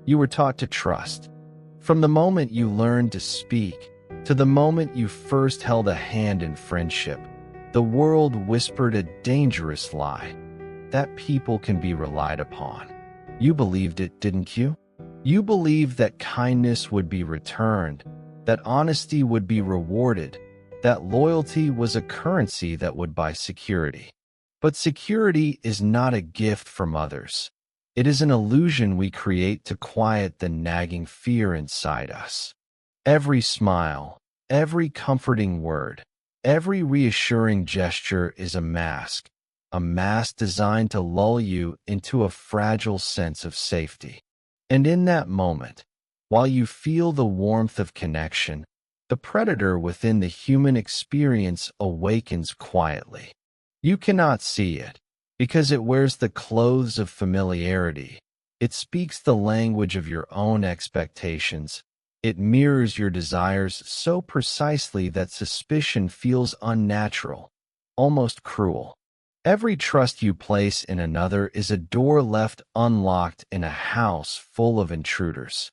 You were taught to trust. From the moment you learned to speak to the moment you first held a hand in friendship, the world whispered a dangerous lie: that people can be relied upon. You believed it, didn't you? You believed that kindness would be returned, that honesty would be rewarded, that loyalty was a currency that would buy security. But security is not a gift from others. It is an illusion we create to quiet the nagging fear inside us. Every smile, every comforting word, every reassuring gesture is a mask designed to lull you into a fragile sense of safety. And in that moment, while you feel the warmth of connection, the predator within the human experience awakens quietly. You cannot see it, because it wears the clothes of familiarity. It speaks the language of your own expectations. It mirrors your desires so precisely that suspicion feels unnatural, almost cruel. Every trust you place in another is a door left unlocked in a house full of intruders.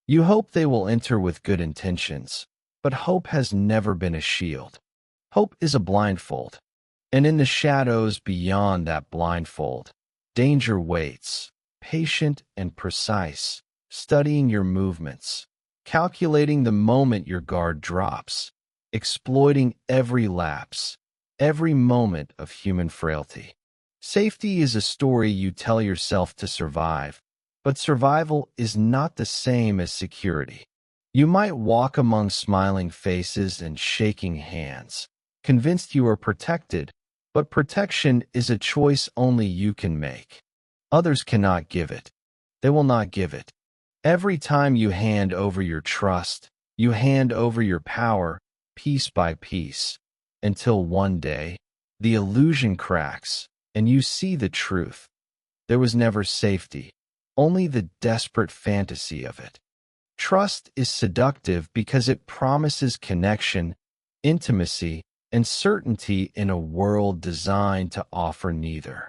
You hope they will enter with good intentions, but hope has never been a shield. Hope is a blindfold. And in the shadows beyond that blindfold, danger waits, patient and precise, studying your movements, calculating the moment your guard drops, exploiting every lapse, every moment of human frailty. Safety is a story you tell yourself to survive, but survival is not the same as security. You might walk among smiling faces and shaking hands, convinced you are protected, but protection is a choice only you can make. Others cannot give it. They will not give it. Every time you hand over your trust, you hand over your power, piece by piece, until one day, the illusion cracks, and you see the truth. There was never safety, only the desperate fantasy of it. Trust is seductive because it promises connection, intimacy, and certainty in a world designed to offer neither.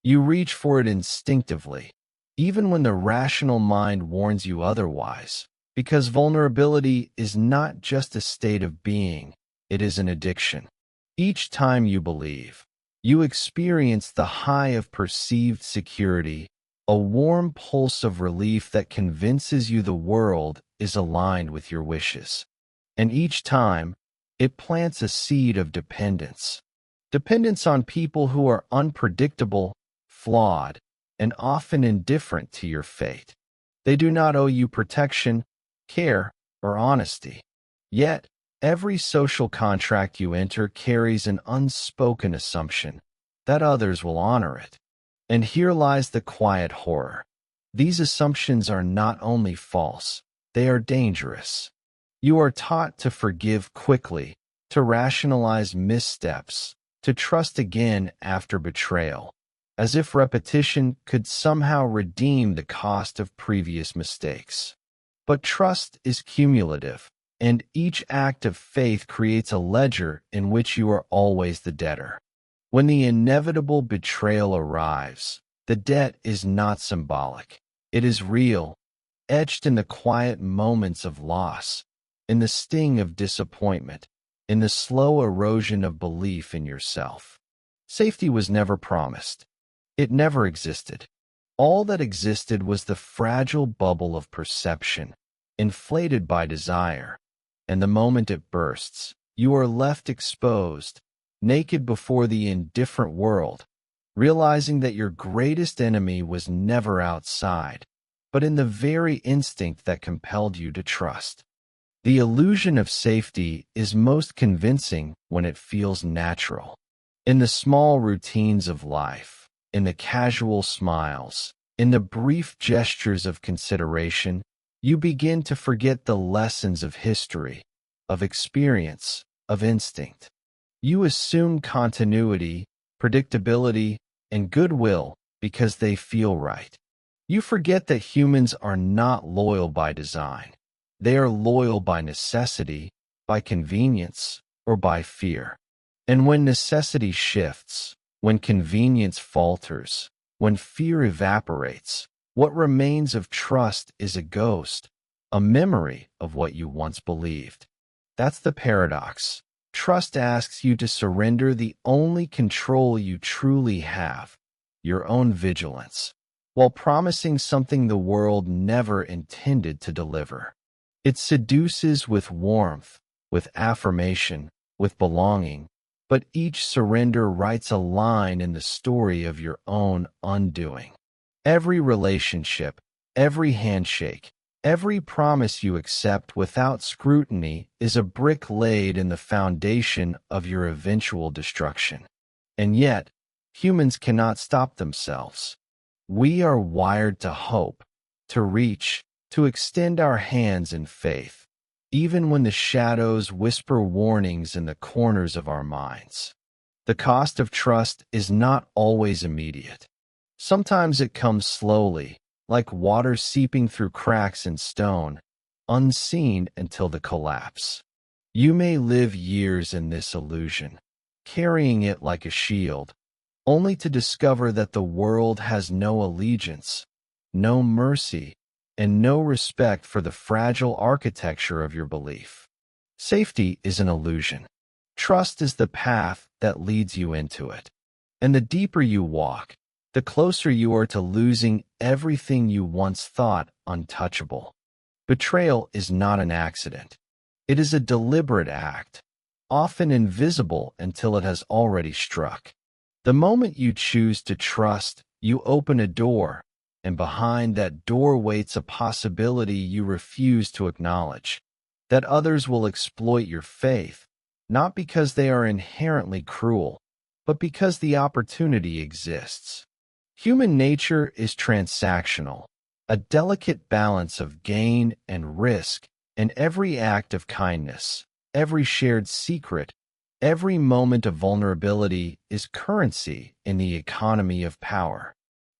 You reach for it instinctively, even when the rational mind warns you otherwise, because vulnerability is not just a state of being, it is an addiction. Each time you believe, you experience the high of perceived security, a warm pulse of relief that convinces you the world is aligned with your wishes. And each time, it plants a seed of dependence. Dependence on people who are unpredictable, flawed, and often indifferent to your fate. They do not owe you protection, care, or honesty. Yet, every social contract you enter carries an unspoken assumption that others will honor it. And here lies the quiet horror. These assumptions are not only false, they are dangerous. You are taught to forgive quickly, to rationalize missteps, to trust again after betrayal, as if repetition could somehow redeem the cost of previous mistakes. But trust is cumulative, and each act of faith creates a ledger in which you are always the debtor. When the inevitable betrayal arrives, the debt is not symbolic. It is real, etched in the quiet moments of loss, in the sting of disappointment, in the slow erosion of belief in yourself. Safety was never promised. It never existed. All that existed was the fragile bubble of perception, inflated by desire. And the moment it bursts, you are left exposed, naked before the indifferent world, realizing that your greatest enemy was never outside, but in the very instinct that compelled you to trust. The illusion of safety is most convincing when it feels natural. In the small routines of life, in the casual smiles, in the brief gestures of consideration, you begin to forget the lessons of history, of experience, of instinct. You assume continuity, predictability, and goodwill because they feel right. You forget that humans are not loyal by design. They are loyal by necessity, by convenience, or by fear. And when necessity shifts, when convenience falters, when fear evaporates, What remains of trust is a ghost, a memory of what you once believed. That's the paradox. Trust asks you to surrender the only control you truly have, your own vigilance, while promising something the world never intended to deliver. It seduces with warmth, with affirmation, with belonging, but each surrender writes a line in the story of your own undoing. Every relationship, every handshake, every promise you accept without scrutiny is a brick laid in the foundation of your eventual destruction. And yet, humans cannot stop themselves. We are wired to hope, to reach, to extend our hands in faith, even when the shadows whisper warnings in the corners of our minds. The cost of trust is not always immediate. Sometimes it comes slowly, like water seeping through cracks in stone, unseen until the collapse. You may live years in this illusion, carrying it like a shield, only to discover that the world has no allegiance, no mercy, and no respect for the fragile architecture of your belief. Safety is an illusion. Trust is the path that leads you into it. And the deeper you walk, the closer you are to losing everything you once thought untouchable. Betrayal is not an accident. It is a deliberate act, often invisible until it has already struck. The moment you choose to trust, you open a door, and behind that door waits a possibility you refuse to acknowledge, that others will exploit your faith, not because they are inherently cruel, but because the opportunity exists. Human nature is transactional, a delicate balance of gain and risk, and every act of kindness, every shared secret, every moment of vulnerability is currency in the economy of power.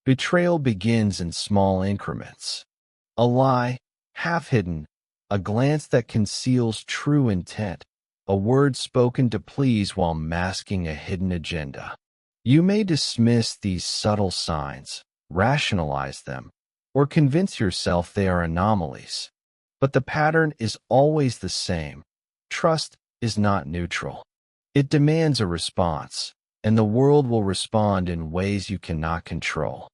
Betrayal begins in small increments. A lie, half hidden, a glance that conceals true intent, a word spoken to please while masking a hidden agenda. You may dismiss these subtle signs, rationalize them, or convince yourself they are anomalies. But the pattern is always the same. Trust is not neutral. It demands a response, and the world will respond in ways you cannot control.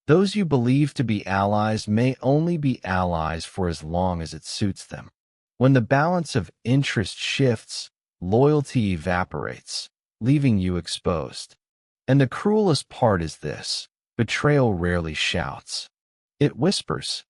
Those you believe to be allies may only be allies for as long as it suits them. When the balance of interest shifts, loyalty evaporates, leaving you exposed. And the cruelest part is this: betrayal rarely shouts. It whispers.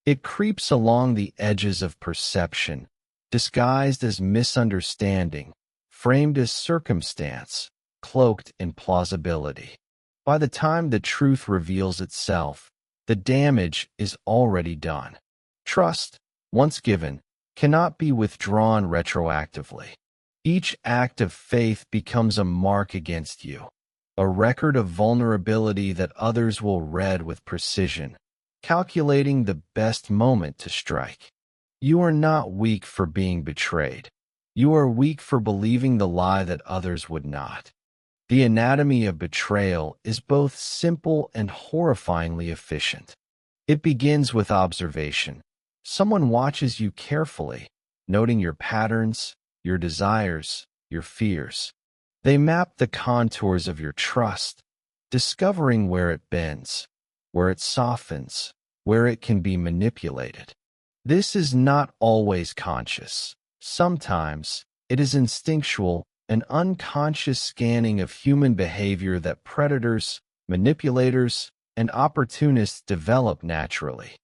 It creeps along the edges of perception, disguised as misunderstanding, framed as circumstance, cloaked in plausibility. By the time the truth reveals itself, the damage is already done. Trust, once given, cannot be withdrawn retroactively. Each act of faith becomes a mark against you, a record of vulnerability that others will read with precision, calculating the best moment to strike. You are not weak for being betrayed. You are weak for believing the lie that others would not. The anatomy of betrayal is both simple and horrifyingly efficient. It begins with observation. Someone watches you carefully, noting your patterns, your desires, your fears. They map the contours of your trust, discovering where it bends, where it softens, where it can be manipulated. This is not always conscious. Sometimes it is instinctual, an unconscious scanning of human behavior that predators, manipulators, and opportunists develop naturally.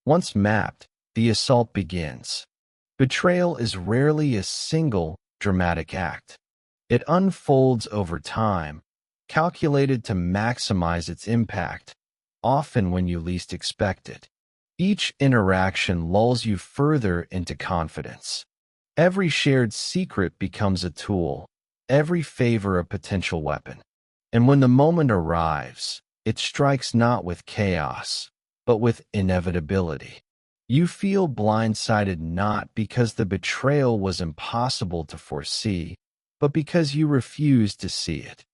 Once mapped, the assault begins. Betrayal is rarely a single, dramatic act. It unfolds over time, calculated to maximize its impact, often when you least expect it. Each interaction lulls you further into confidence. Every shared secret becomes a tool, every favor a potential weapon. And when the moment arrives, it strikes not with chaos, but with inevitability. You feel blindsided not because the betrayal was impossible to foresee, but because you refuse to see it.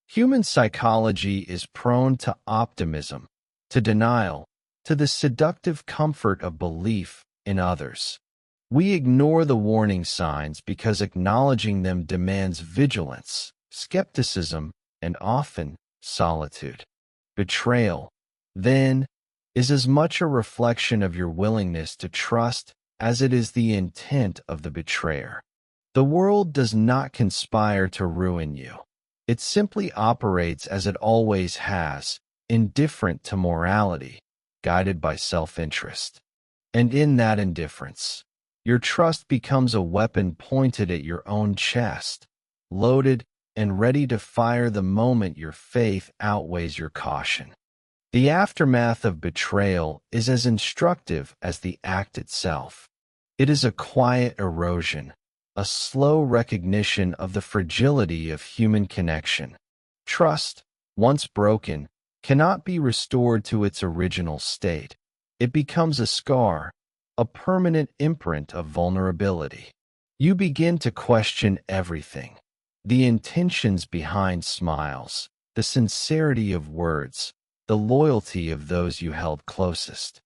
Human psychology is prone to optimism, to denial, to the seductive comfort of belief in others. We ignore the warning signs because acknowledging them demands vigilance, skepticism, and often solitude. Betrayal, then, is as much a reflection of your willingness to trust as it is the intent of the betrayer. The world does not conspire to ruin you. It simply operates as it always has, indifferent to morality, guided by self-interest. And in that indifference, your trust becomes a weapon pointed at your own chest, loaded and ready to fire the moment your faith outweighs your caution. The aftermath of betrayal is as instructive as the act itself. It is a quiet erosion, a slow recognition of the fragility of human connection. Trust, once broken, cannot be restored to its original state. It becomes a scar, a permanent imprint of vulnerability. You begin to question everything: the intentions behind smiles, the sincerity of words, the loyalty of those you held closest.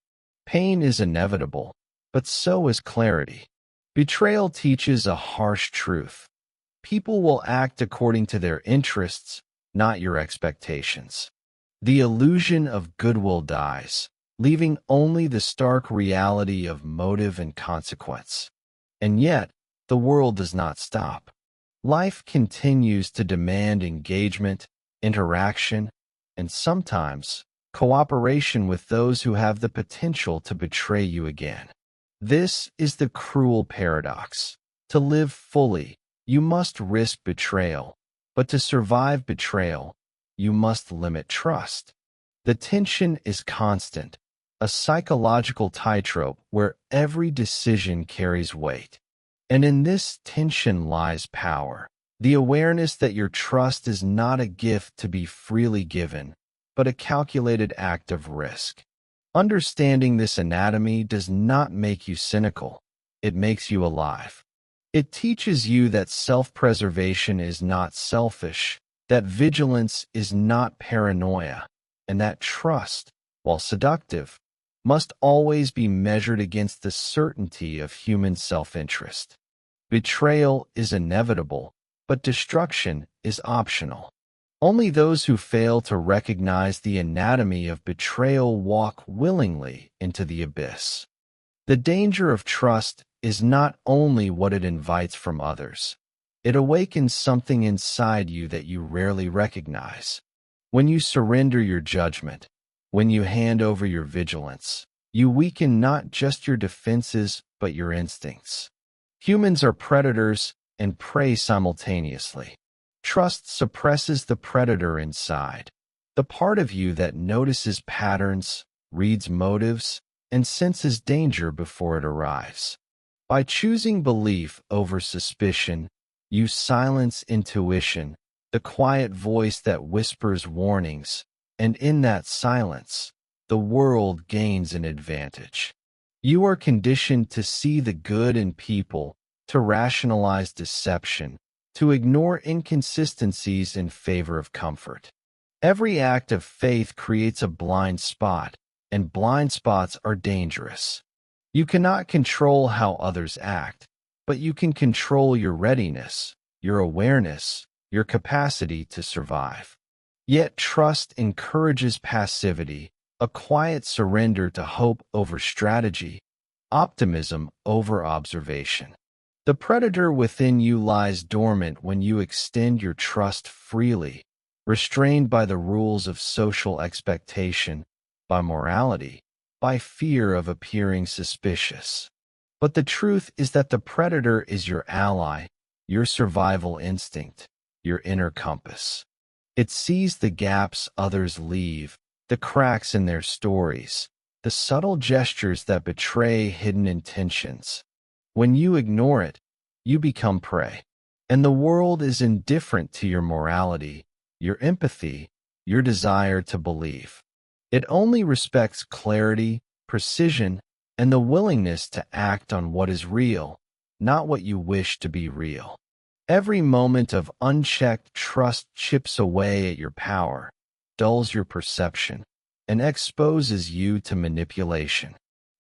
Pain is inevitable, but so is clarity. Betrayal teaches a harsh truth. People will act according to their interests, not your expectations. The illusion of goodwill dies, leaving only the stark reality of motive and consequence. And yet, the world does not stop. Life continues to demand engagement, interaction, and sometimes cooperation with those who have the potential to betray you again. This is the cruel paradox. To live fully, you must risk betrayal, but to survive betrayal, you must limit trust. The tension is constant, a psychological tightrope where every decision carries weight. And in this tension lies power, the awareness that your trust is not a gift to be freely given, but a calculated act of risk. Understanding this anatomy does not make you cynical. It makes you alive. It teaches you that self-preservation is not selfish, that vigilance is not paranoia, and that trust, while seductive, must always be measured against the certainty of human self-interest. Betrayal is inevitable, but destruction is optional. Only those who fail to recognize the anatomy of betrayal walk willingly into the abyss. The danger of trust is not only what it invites from others. It awakens something inside you that you rarely recognize. When you surrender your judgment, when you hand over your vigilance, you weaken not just your defenses but your instincts. Humans are predators and prey simultaneously. Trust suppresses the predator inside, the part of you that notices patterns, reads motives, and senses danger before it arrives. By choosing belief over suspicion, you silence intuition, the quiet voice that whispers warnings, and in that silence, the world gains an advantage. You are conditioned to see the good in people, to rationalize deception, to ignore inconsistencies in favor of comfort. Every act of faith creates a blind spot, and blind spots are dangerous. You cannot control how others act, but you can control your readiness, your awareness, your capacity to survive. Yet trust encourages passivity, a quiet surrender to hope over strategy, optimism over observation. The predator within you lies dormant when you extend your trust freely, restrained by the rules of social expectation, by morality, by fear of appearing suspicious. But the truth is that the predator is your ally, your survival instinct, your inner compass. It sees the gaps others leave, the cracks in their stories, the subtle gestures that betray hidden intentions. When you ignore it, you become prey. And the world is indifferent to your morality, your empathy, your desire to believe. It only respects clarity, precision, and the willingness to act on what is real, not what you wish to be real. Every moment of unchecked trust chips away at your power, dulls your perception, and exposes you to manipulation.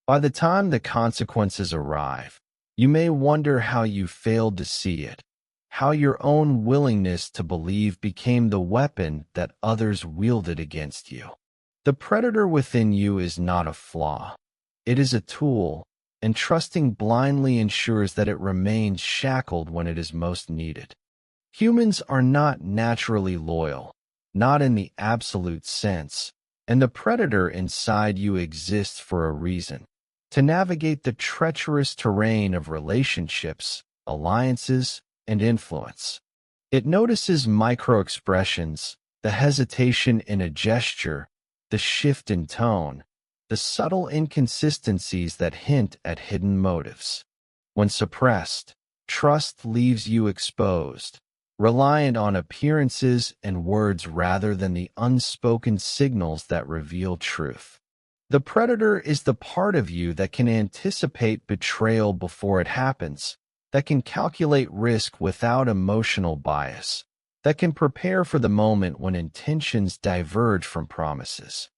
By the time the consequences arrive, you may wonder how you failed to see it, how your own willingness to believe became the weapon that others wielded against you. The predator within you is not a flaw. It is a tool, and trusting blindly ensures that it remains shackled when it is most needed. Humans are not naturally loyal, not in the absolute sense, and the predator inside you exists for a reason: to navigate the treacherous terrain of relationships, alliances, and influence. It notices micro-expressions, the hesitation in a gesture, the shift in tone, the subtle inconsistencies that hint at hidden motives. When suppressed, trust leaves you exposed, reliant on appearances and words rather than the unspoken signals that reveal truth. The predator is the part of you that can anticipate betrayal before it happens, that can calculate risk without emotional bias, that can prepare for the moment when intentions diverge from promises.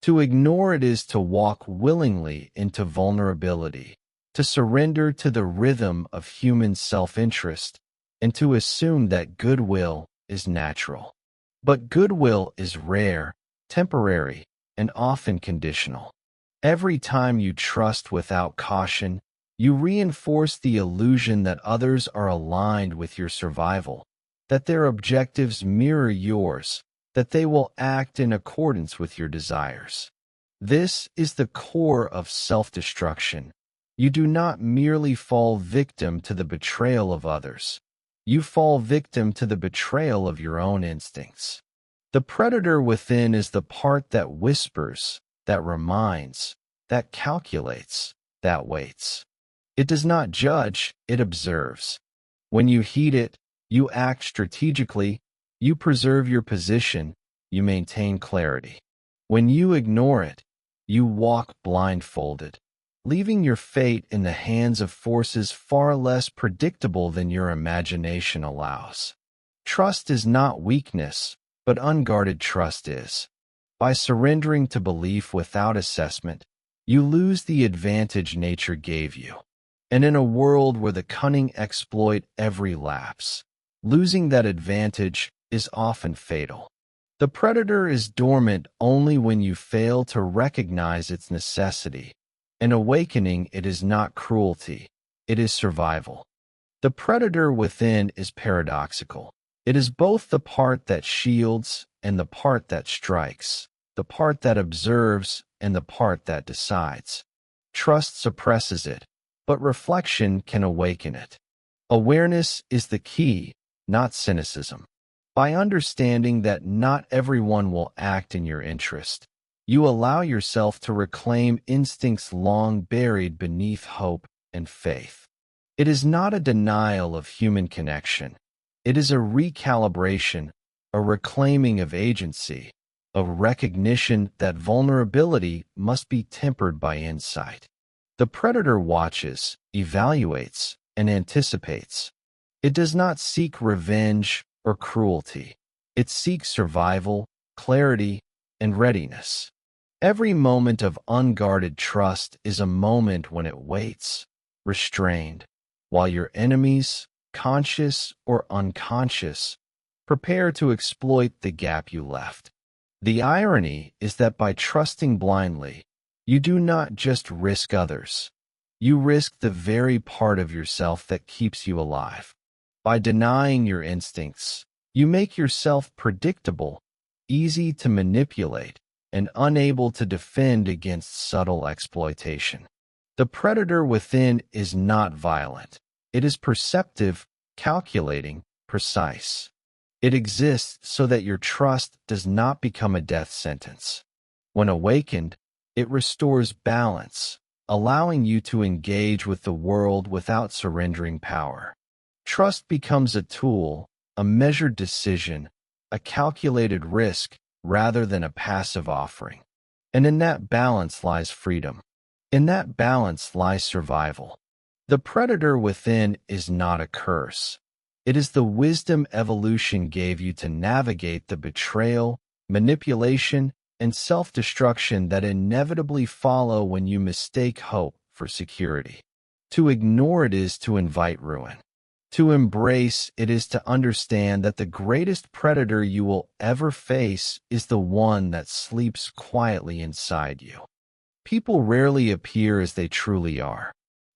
To ignore it is to walk willingly into vulnerability, to surrender to the rhythm of human self-interest, and to assume that goodwill is natural. But goodwill is rare, temporary, and often conditional. Every time you trust without caution, you reinforce the illusion that others are aligned with your survival, that their objectives mirror yours, that they will act in accordance with your desires. This is the core of self-destruction. You do not merely fall victim to the betrayal of others. You fall victim to the betrayal of your own instincts. The predator within is the part that whispers, that reminds, that calculates, that waits. It does not judge, it observes. When you heed it, you act strategically, you preserve your position, you maintain clarity. When you ignore it, you walk blindfolded, leaving your fate in the hands of forces far less predictable than your imagination allows. Trust is not weakness, but unguarded trust is. By surrendering to belief without assessment, you lose the advantage nature gave you. And in a world where the cunning exploit every lapse, losing that advantage is often fatal. The predator is dormant only when you fail to recognize its necessity. In awakening, it is not cruelty, it is survival. The predator within is paradoxical. It is both the part that shields and the part that strikes, the part that observes and the part that decides. Trust suppresses it, but reflection can awaken it. Awareness is the key, not cynicism. By understanding that not everyone will act in your interest, you allow yourself to reclaim instincts long buried beneath hope and faith. It is not a denial of human connection. It is a recalibration, a reclaiming of agency, a recognition that vulnerability must be tempered by insight. The predator watches, evaluates, and anticipates. It does not seek revenge or cruelty. It seeks survival, clarity, and readiness. Every moment of unguarded trust is a moment when it waits, restrained, while your enemies, conscious or unconscious, prepare to exploit the gap you left. The irony is that by trusting blindly, you do not just risk others. You risk the very part of yourself that keeps you alive. By denying your instincts, you make yourself predictable, easy to manipulate, and unable to defend against subtle exploitation. The predator within is not violent. It is perceptive, calculating, precise. It exists so that your trust does not become a death sentence. When awakened, it restores balance, allowing you to engage with the world without surrendering power. Trust becomes a tool, a measured decision, a calculated risk rather than a passive offering. And in that balance lies freedom. In that balance lies survival. The predator within is not a curse. It is the wisdom evolution gave you to navigate the betrayal, manipulation, and self-destruction that inevitably follow when you mistake hope for security. To ignore it is to invite ruin. To embrace it is to understand that the greatest predator you will ever face is the one that sleeps quietly inside you. People rarely appear as they truly are.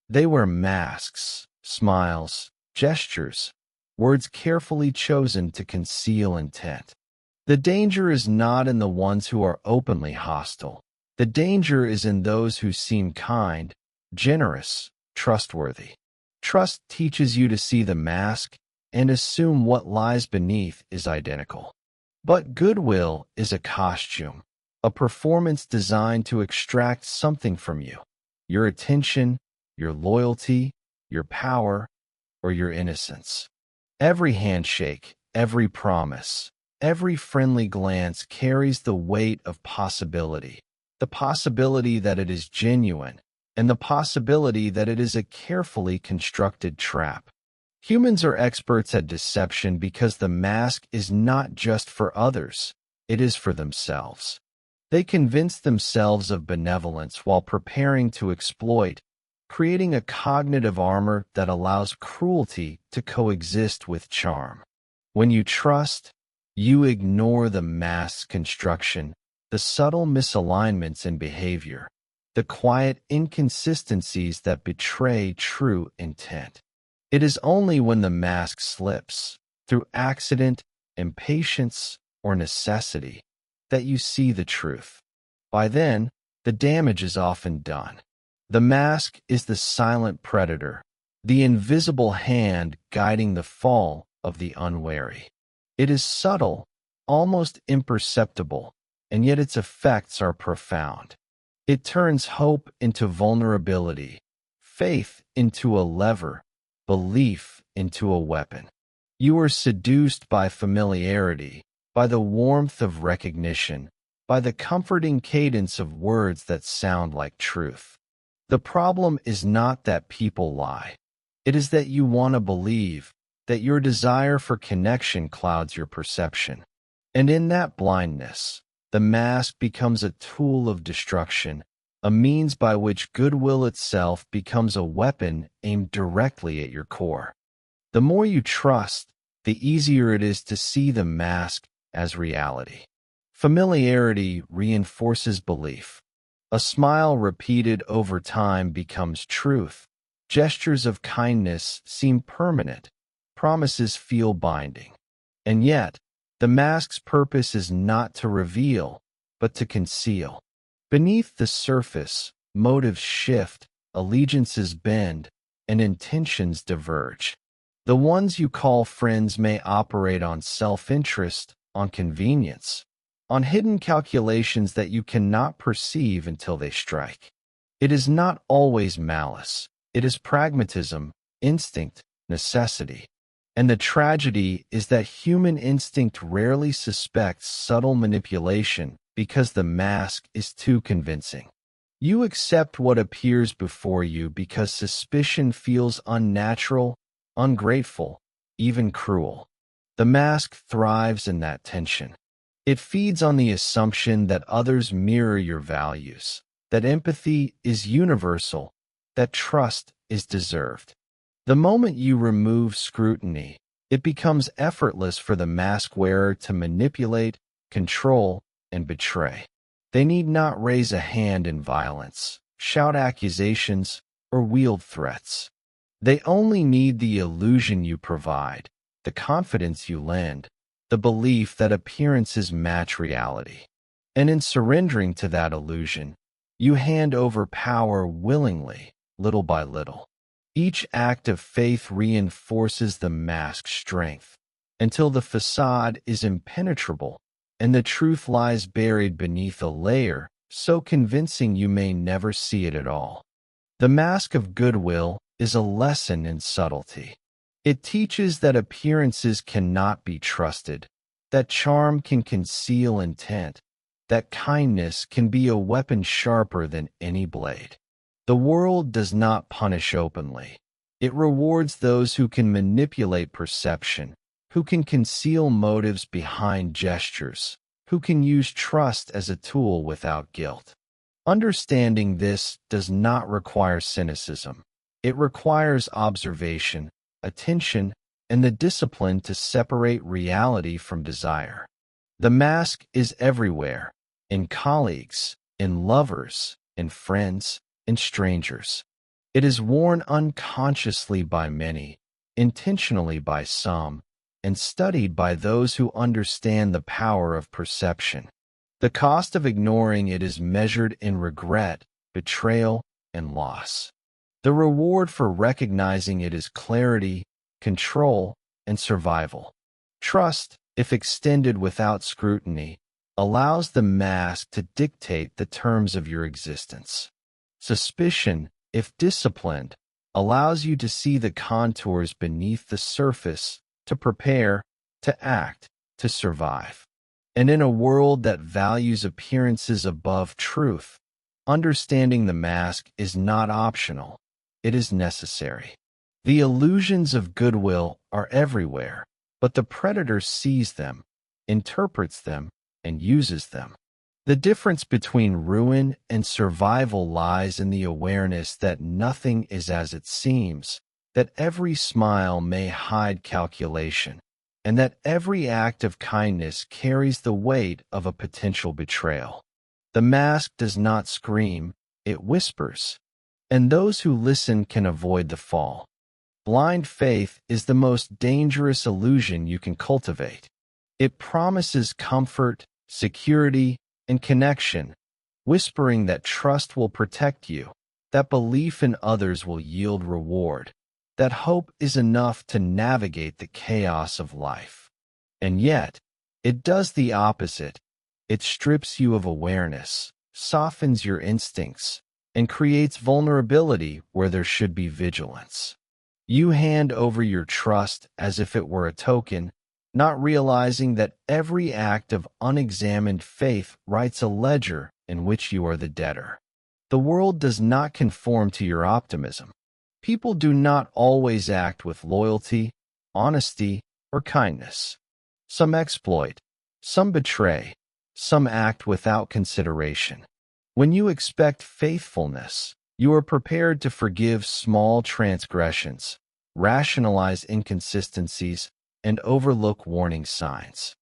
They wear masks, smiles, gestures, words carefully chosen to conceal intent. The danger is not in the ones who are openly hostile. The danger is in those who seem kind, generous, trustworthy. Trust teaches you to see the mask and assume what lies beneath is identical. But goodwill is a costume, a performance designed to extract something from you: your attention, your loyalty, your power, or your innocence. Every handshake, every promise, every friendly glance carries the weight of possibility, the possibility that it is genuine, and the possibility that it is a carefully constructed trap. Humans are experts at deception because the mask is not just for others, it is for themselves. They convince themselves of benevolence while preparing to exploit, creating a cognitive armor that allows cruelty to coexist with charm. When you trust, you ignore the mask's construction, the subtle misalignments in behavior, the quiet inconsistencies that betray true intent. It is only when the mask slips, through accident, impatience, or necessity, that you see the truth. By then, the damage is often done. The mask is the silent predator, the invisible hand guiding the fall of the unwary. It is subtle, almost imperceptible, and yet its effects are profound. It turns hope into vulnerability, faith into a lever, belief into a weapon. You are seduced by familiarity, by the warmth of recognition, by the comforting cadence of words that sound like truth. The problem is not that people lie. It is that you want to believe, that your desire for connection clouds your perception. And in that blindness, the mask becomes a tool of destruction, a means by which goodwill itself becomes a weapon aimed directly at your core. The more you trust, the easier it is to see the mask as reality. Familiarity reinforces belief. A smile repeated over time becomes truth. Gestures of kindness seem permanent. Promises feel binding. And yet, the mask's purpose is not to reveal, but to conceal. Beneath the surface, motives shift, allegiances bend, and intentions diverge. The ones you call friends may operate on self-interest, on convenience, on hidden calculations that you cannot perceive until they strike. It is not always malice. It is pragmatism, instinct, necessity. And the tragedy is that human instinct rarely suspects subtle manipulation because the mask is too convincing. You accept what appears before you because suspicion feels unnatural, ungrateful, even cruel. The mask thrives in that tension. It feeds on the assumption that others mirror your values, that empathy is universal, that trust is deserved. The moment you remove scrutiny, it becomes effortless for the mask wearer to manipulate, control, and betray. They need not raise a hand in violence, shout accusations, or wield threats. They only need the illusion you provide, the confidence you lend, the belief that appearances match reality. And in surrendering to that illusion, you hand over power willingly, little by little. Each act of faith reinforces the mask's strength, until the facade is impenetrable, and the truth lies buried beneath a layer so convincing you may never see it at all. The Mask of Goodwill is a lesson in subtlety. It teaches that appearances cannot be trusted, that charm can conceal intent, that kindness can be a weapon sharper than any blade. The world does not punish openly. It rewards those who can manipulate perception, who can conceal motives behind gestures, who can use trust as a tool without guilt. Understanding this does not require cynicism. It requires observation, attention, and the discipline to separate reality from desire. The mask is everywhere, in colleagues, in lovers, in friends, in strangers. It is worn unconsciously by many, intentionally by some, and studied by those who understand the power of perception. The cost of ignoring it is measured in regret, betrayal, and loss. The reward for recognizing it is clarity, control, and survival. Trust, if extended without scrutiny, allows the mask to dictate the terms of your existence. Suspicion, if disciplined, allows you to see the contours beneath the surface, to prepare, to act, to survive. And in a world that values appearances above truth, understanding the mask is not optional. It is necessary. The illusions of goodwill are everywhere, but the predator sees them, interprets them, and uses them. The difference between ruin and survival lies in the awareness that nothing is as it seems, that every smile may hide calculation, and that every act of kindness carries the weight of a potential betrayal. The mask does not scream, it whispers, and those who listen can avoid the fall. Blind faith is the most dangerous illusion you can cultivate. It promises comfort, security, and connection, whispering that trust will protect you, that belief in others will yield reward, that hope is enough to navigate the chaos of life. And yet, it does the opposite. It strips you of awareness, softens your instincts, and creates vulnerability where there should be vigilance. You hand over your trust as if it were a token, not realizing that every act of unexamined faith writes a ledger in which you are the debtor. The world does not conform to your optimism. People do not always act with loyalty, honesty, or kindness. Some exploit, some betray, some act without consideration. When you expect faithfulness, you are prepared to forgive small transgressions, rationalize inconsistencies, and overlook warning signs.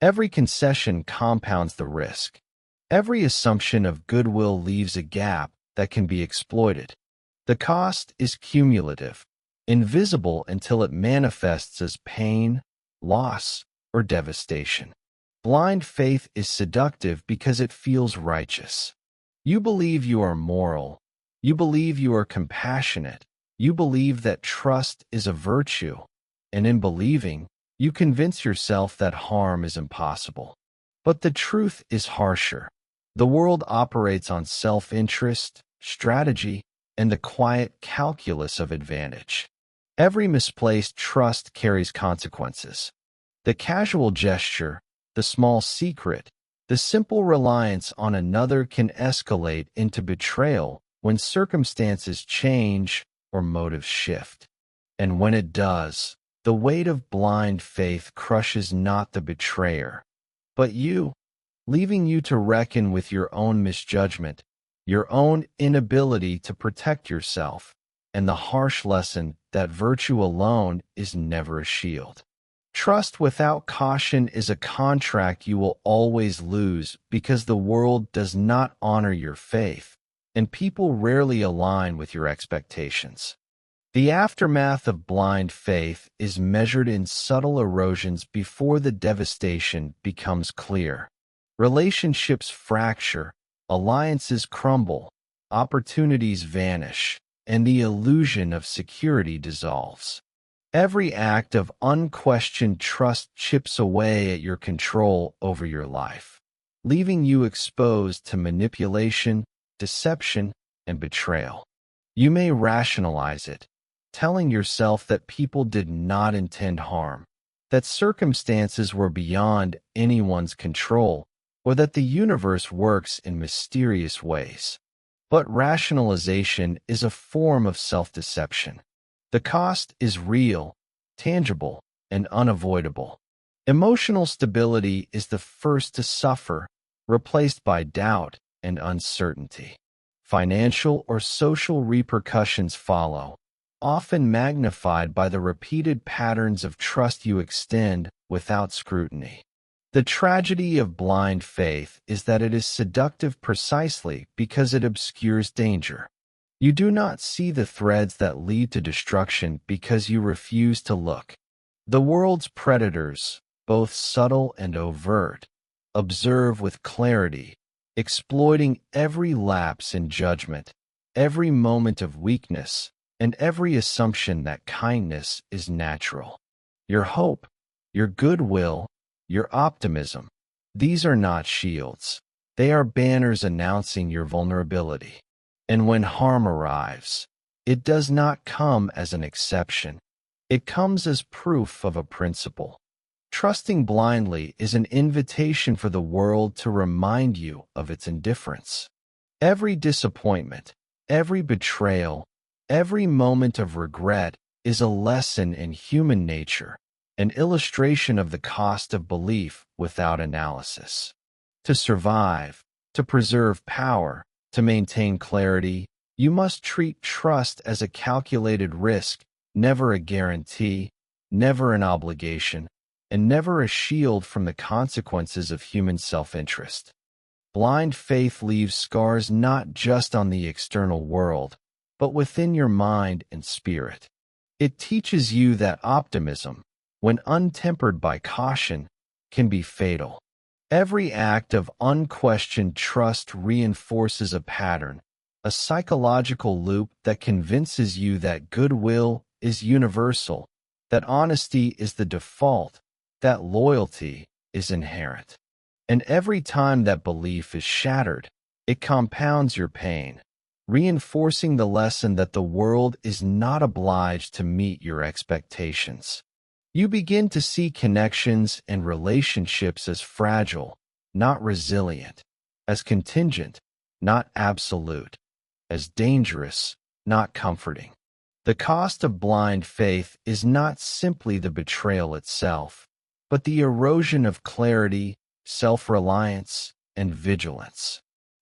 Every concession compounds the risk. Every assumption of goodwill leaves a gap that can be exploited. The cost is cumulative, invisible until it manifests as pain, loss, or devastation. Blind faith is seductive because it feels righteous. You believe you are moral. You believe you are compassionate. You believe that trust is a virtue. And in believing, you convince yourself that harm is impossible. But the truth is harsher. The world operates on self-interest, strategy, and the quiet calculus of advantage. Every misplaced trust carries consequences. The casual gesture, the small secret, the simple reliance on another can escalate into betrayal when circumstances change or motives shift. And when it does, the weight of blind faith crushes not the betrayer, but you, leaving you to reckon with your own misjudgment, your own inability to protect yourself, and the harsh lesson that virtue alone is never a shield. Trust without caution is a contract you will always lose because the world does not honor your faith, and people rarely align with your expectations. The aftermath of blind faith is measured in subtle erosions before the devastation becomes clear. Relationships fracture, alliances crumble, opportunities vanish, and the illusion of security dissolves. Every act of unquestioned trust chips away at your control over your life, leaving you exposed to manipulation, deception, and betrayal. You may rationalize it, telling yourself that people did not intend harm, that circumstances were beyond anyone's control, or that the universe works in mysterious ways. But rationalization is a form of self-deception. The cost is real, tangible, and unavoidable. Emotional stability is the first to suffer, replaced by doubt and uncertainty. Financial or social repercussions follow, often magnified by the repeated patterns of trust you extend without scrutiny. The tragedy of blind faith is that it is seductive precisely because it obscures danger. You do not see the threads that lead to destruction because you refuse to look. The world's predators, both subtle and overt, observe with clarity, exploiting every lapse in judgment, every moment of weakness, and every assumption that kindness is natural. Your hope, your goodwill, your optimism, these are not shields. They are banners announcing your vulnerability. And when harm arrives, it does not come as an exception. It comes as proof of a principle. Trusting blindly is an invitation for the world to remind you of its indifference. Every disappointment, every betrayal, every moment of regret is a lesson in human nature, an illustration of the cost of belief without analysis. To survive, to preserve power, to maintain clarity, you must treat trust as a calculated risk, never a guarantee, never an obligation, and never a shield from the consequences of human self-interest. Blind faith leaves scars not just on the external world, but within your mind and spirit. It teaches you that optimism, when untempered by caution, can be fatal. Every act of unquestioned trust reinforces a pattern, a psychological loop that convinces you that goodwill is universal, that honesty is the default, that loyalty is inherent. And every time that belief is shattered, it compounds your pain, reinforcing the lesson that the world is not obliged to meet your expectations. You begin to see connections and relationships as fragile, not resilient, as contingent, not absolute, as dangerous, not comforting. The cost of blind faith is not simply the betrayal itself, but the erosion of clarity, self-reliance, and vigilance.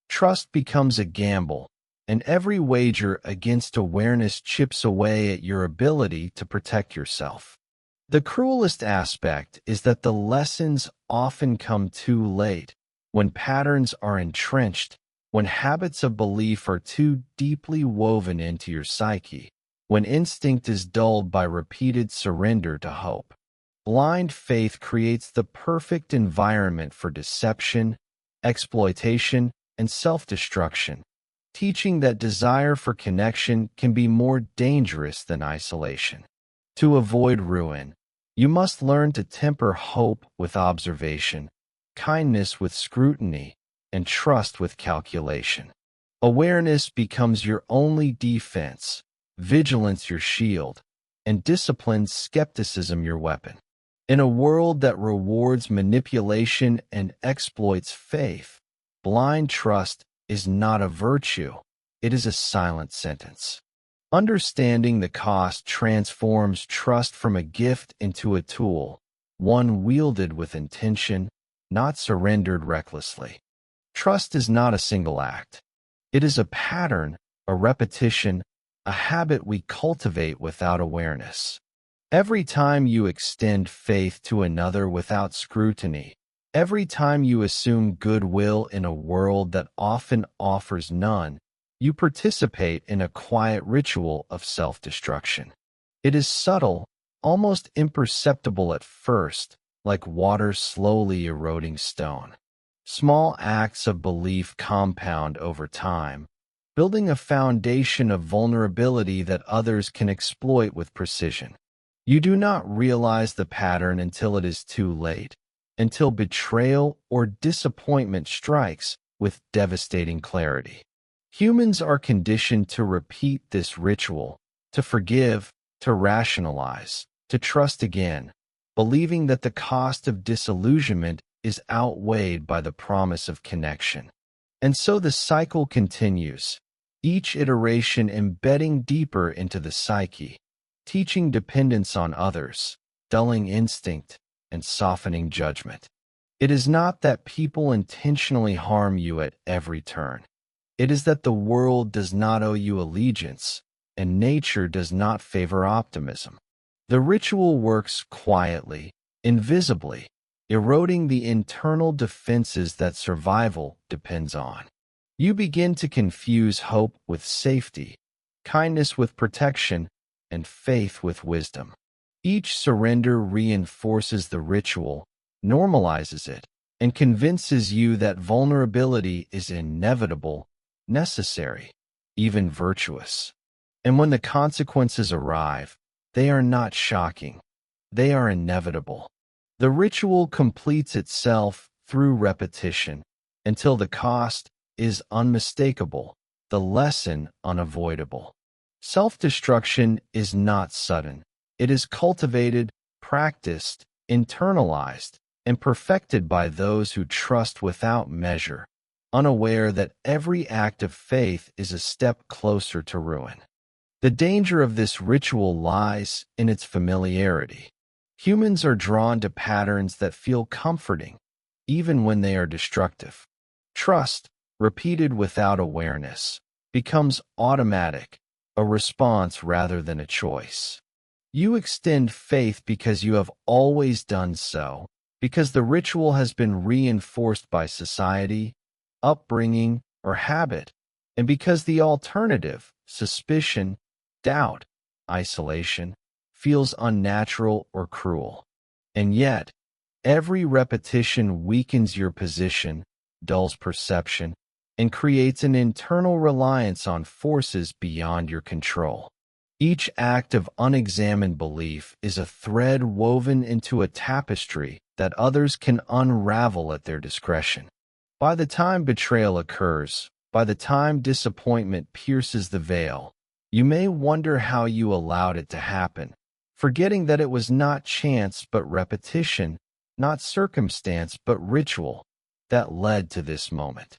Trust becomes a gamble, and every wager against awareness chips away at your ability to protect yourself. The cruelest aspect is that the lessons often come too late, when patterns are entrenched, when habits of belief are too deeply woven into your psyche, when instinct is dulled by repeated surrender to hope. Blind faith creates the perfect environment for deception, exploitation, and self-destruction, teaching that desire for connection can be more dangerous than isolation. To avoid ruin, you must learn to temper hope with observation, kindness with scrutiny, and trust with calculation. Awareness becomes your only defense, vigilance your shield, and disciplined skepticism your weapon. In a world that rewards manipulation and exploits faith, blind trust is not a virtue, it is a silent sentence. Understanding the cost transforms trust from a gift into a tool, one wielded with intention, not surrendered recklessly. Trust is not a single act. It is a pattern, a repetition, a habit we cultivate without awareness. Every time you extend faith to another without scrutiny, every time you assume goodwill in a world that often offers none, you participate in a quiet ritual of self-destruction. It is subtle, almost imperceptible at first, like water slowly eroding stone. Small acts of belief compound over time, building a foundation of vulnerability that others can exploit with precision. You do not realize the pattern until it is too late, until betrayal or disappointment strikes with devastating clarity. Humans are conditioned to repeat this ritual, to forgive, to rationalize, to trust again, believing that the cost of disillusionment is outweighed by the promise of connection. And so the cycle continues, each iteration embedding deeper into the psyche, teaching dependence on others, dulling instinct, and softening judgment. It is not that people intentionally harm you at every turn. It is that the world does not owe you allegiance, and nature does not favor optimism. The ritual works quietly, invisibly, eroding the internal defenses that survival depends on. You begin to confuse hope with safety, kindness with protection, and faith with wisdom. Each surrender reinforces the ritual, normalizes it, and convinces you that vulnerability is inevitable, necessary, even virtuous. And when the consequences arrive, they are not shocking. They are inevitable. The ritual completes itself through repetition until the cost is unmistakable, the lesson unavoidable. Self-destruction is not sudden. It is cultivated, practiced, internalized, and perfected by those who trust without measure, unaware that every act of faith is a step closer to ruin. The danger of this ritual lies in its familiarity. Humans are drawn to patterns that feel comforting, even when they are destructive. Trust, repeated without awareness, becomes automatic, a response rather than a choice. You extend faith because you have always done so, because the ritual has been reinforced by society, upbringing, or habit, and because the alternative, suspicion, doubt, isolation, feels unnatural or cruel. And yet, every repetition weakens your position, dulls perception, and creates an internal reliance on forces beyond your control. Each act of unexamined belief is a thread woven into a tapestry that others can unravel at their discretion. By the time betrayal occurs, by the time disappointment pierces the veil, you may wonder how you allowed it to happen, forgetting that it was not chance but repetition, not circumstance but ritual, that led to this moment.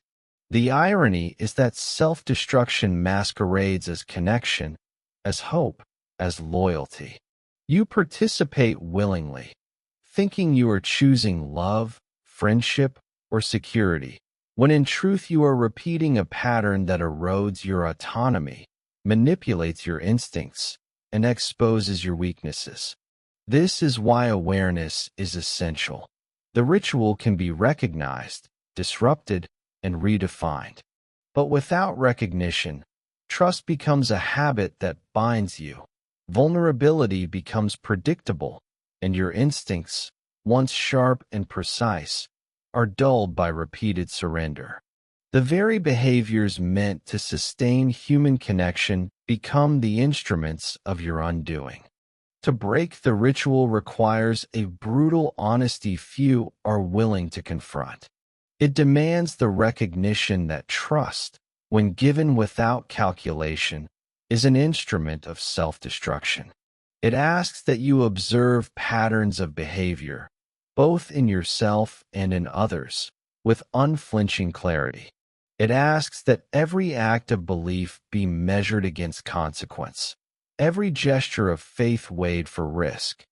The irony is that self-destruction masquerades as connection, as hope, as loyalty. You participate willingly, thinking you are choosing love, friendship, or security, when in truth you are repeating a pattern that erodes your autonomy, manipulates your instincts, and exposes your weaknesses. This is why awareness is essential. The ritual can be recognized, disrupted, and redefined. But without recognition, trust becomes a habit that binds you. Vulnerability becomes predictable, and your instincts, once sharp and precise, are dulled by repeated surrender. The very behaviors meant to sustain human connection become the instruments of your undoing. To break the ritual requires a brutal honesty few are willing to confront. It demands the recognition that trust, when given without calculation, is an instrument of self-destruction. It asks that you observe patterns of behavior, both in yourself and in others, with unflinching clarity. It asks that every act of belief be measured against consequence, every gesture of faith weighed for risk.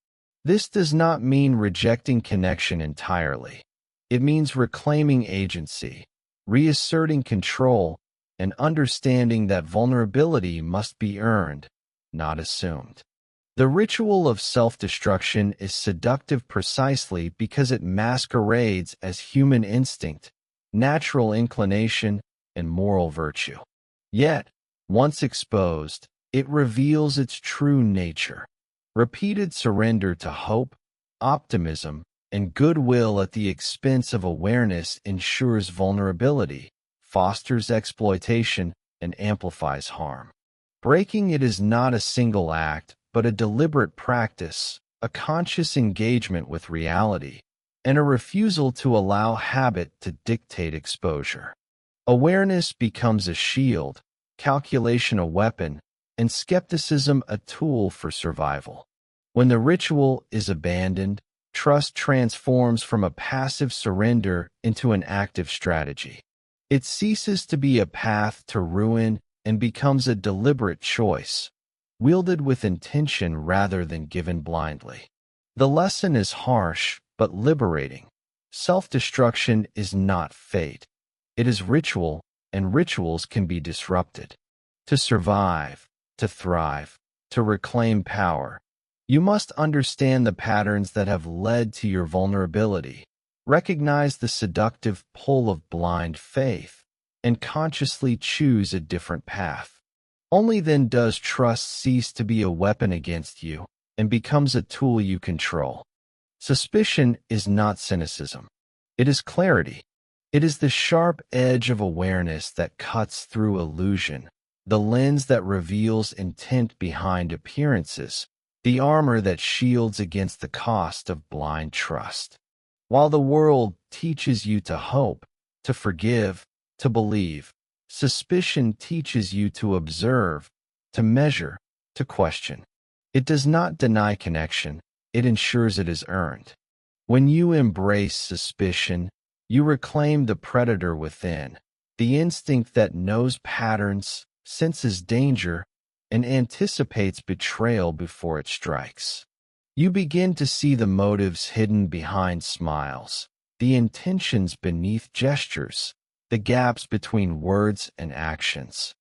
This does not mean rejecting connection entirely. It means reclaiming agency, reasserting control, and understanding that vulnerability must be earned, not assumed. The ritual of self-destruction is seductive precisely because it masquerades as human instinct, natural inclination, and moral virtue. Yet, once exposed, it reveals its true nature. Repeated surrender to hope, optimism, and goodwill at the expense of awareness ensures vulnerability, fosters exploitation, and amplifies harm. Breaking it is not a single act, but a deliberate practice, a conscious engagement with reality, and a refusal to allow habit to dictate exposure. Awareness becomes a shield, calculation a weapon, and skepticism a tool for survival. When the ritual is abandoned, trust transforms from a passive surrender into an active strategy. It ceases to be a path to ruin and becomes a deliberate choice, wielded with intention rather than given blindly. The lesson is harsh, but liberating. Self-destruction is not fate. It is ritual, and rituals can be disrupted. To survive, to thrive, to reclaim power, you must understand the patterns that have led to your vulnerability, recognize the seductive pull of blind faith, and consciously choose a different path. Only then does trust cease to be a weapon against you and becomes a tool you control. Suspicion is not cynicism. It is clarity. It is the sharp edge of awareness that cuts through illusion, the lens that reveals intent behind appearances, the armor that shields against the cost of blind trust. While the world teaches you to hope, to forgive, to believe, suspicion teaches you to observe, to measure, to question. It does not deny connection, it ensures it is earned. When you embrace suspicion, you reclaim the predator within, the instinct that knows patterns, senses danger, and anticipates betrayal before it strikes. You begin to see the motives hidden behind smiles, the intentions beneath gestures, the gaps between words and actions.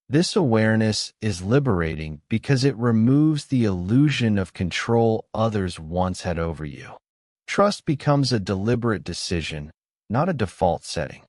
This awareness is liberating because it removes the illusion of control others once had over you. Trust becomes a deliberate decision, not a default setting.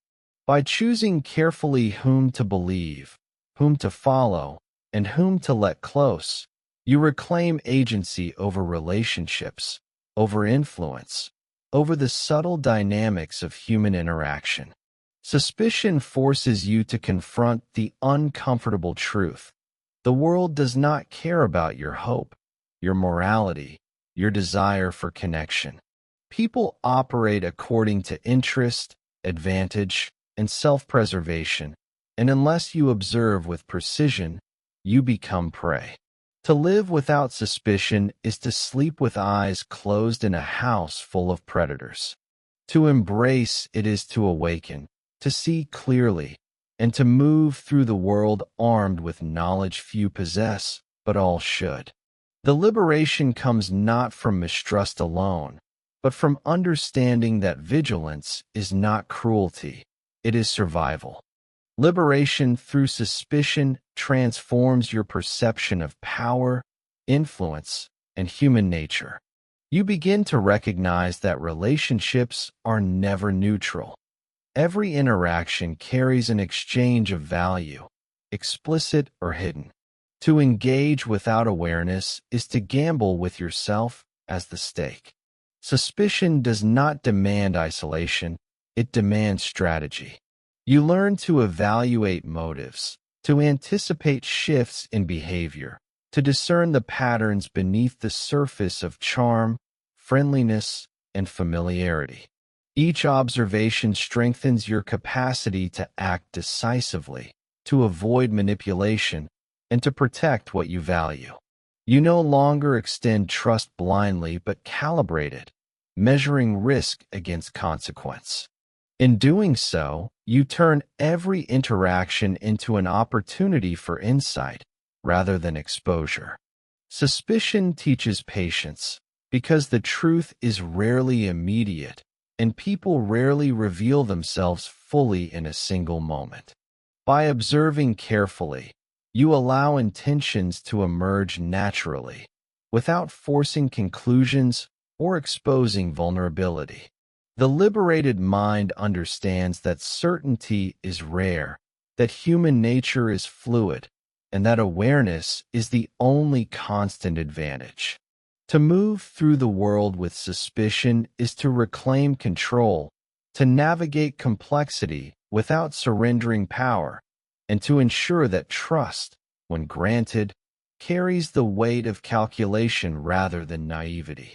By choosing carefully whom to believe, whom to follow, and whom to let close, you reclaim agency over relationships, over influence, over the subtle dynamics of human interaction. Suspicion forces you to confront the uncomfortable truth. The world does not care about your hope, your morality, your desire for connection. People operate according to interest, advantage, and self-preservation, and unless you observe with precision, you become prey. To live without suspicion is to sleep with eyes closed in a house full of predators. To embrace it is to awaken, to see clearly, and to move through the world armed with knowledge few possess, but all should. The liberation comes not from mistrust alone, but from understanding that vigilance is not cruelty, it is survival. Liberation through suspicion transforms your perception of power, influence, and human nature. You begin to recognize that relationships are never neutral. Every interaction carries an exchange of value, explicit or hidden. To engage without awareness is to gamble with yourself as the stake. Suspicion does not demand isolation, it demands strategy. You learn to evaluate motives, to anticipate shifts in behavior, to discern the patterns beneath the surface of charm, friendliness, and familiarity. Each observation strengthens your capacity to act decisively, to avoid manipulation, and to protect what you value. You no longer extend trust blindly but calibrate it, measuring risk against consequence. In doing so, you turn every interaction into an opportunity for insight rather than exposure. Suspicion teaches patience because the truth is rarely immediate and people rarely reveal themselves fully in a single moment. By observing carefully, you allow intentions to emerge naturally, without forcing conclusions or exposing vulnerability. The liberated mind understands that certainty is rare, that human nature is fluid, and that awareness is the only constant advantage. To move through the world with suspicion is to reclaim control, to navigate complexity without surrendering power, and to ensure that trust, when granted, carries the weight of calculation rather than naivety.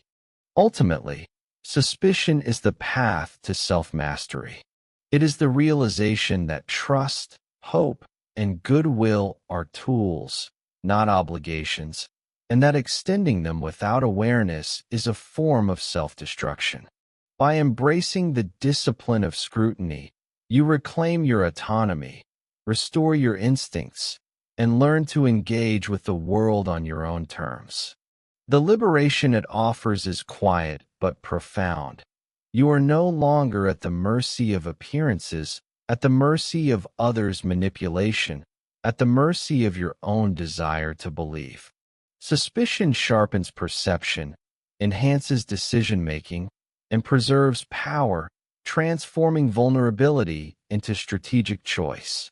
Ultimately, suspicion is the path to self-mastery. It is the realization that trust, hope, and goodwill are tools, not obligations, and that extending them without awareness is a form of self-destruction. By embracing the discipline of scrutiny, you reclaim your autonomy, restore your instincts, and learn to engage with the world on your own terms. The liberation it offers is quiet but profound. You are no longer at the mercy of appearances, at the mercy of others' manipulation, at the mercy of your own desire to believe. Suspicion sharpens perception, enhances decision-making, and preserves power, transforming vulnerability into strategic choice.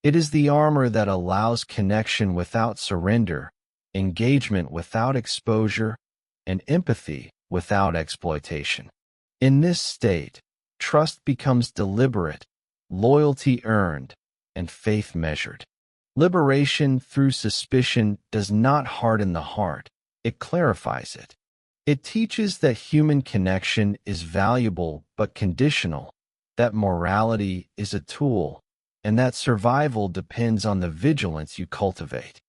It is the armor that allows connection without surrender, engagement without exposure, and empathy without exploitation. In this state, trust becomes deliberate, loyalty earned, and faith measured. Liberation through suspicion does not harden the heart, it clarifies it. It teaches that human connection is valuable but conditional, that morality is a tool, and that survival depends on the vigilance you cultivate.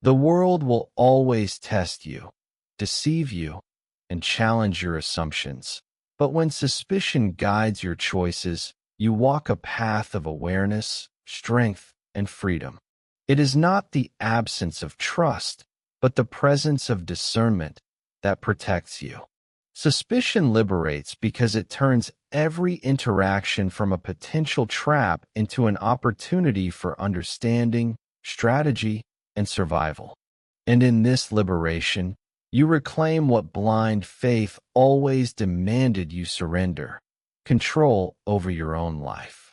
The world will always test you, deceive you, and challenge your assumptions. But when suspicion guides your choices, you walk a path of awareness, strength, and freedom. It is not the absence of trust, but the presence of discernment that protects you. Suspicion liberates because it turns every interaction from a potential trap into an opportunity for understanding, strategy, and survival. And in this liberation, you reclaim what blind faith always demanded you surrender: control over your own life.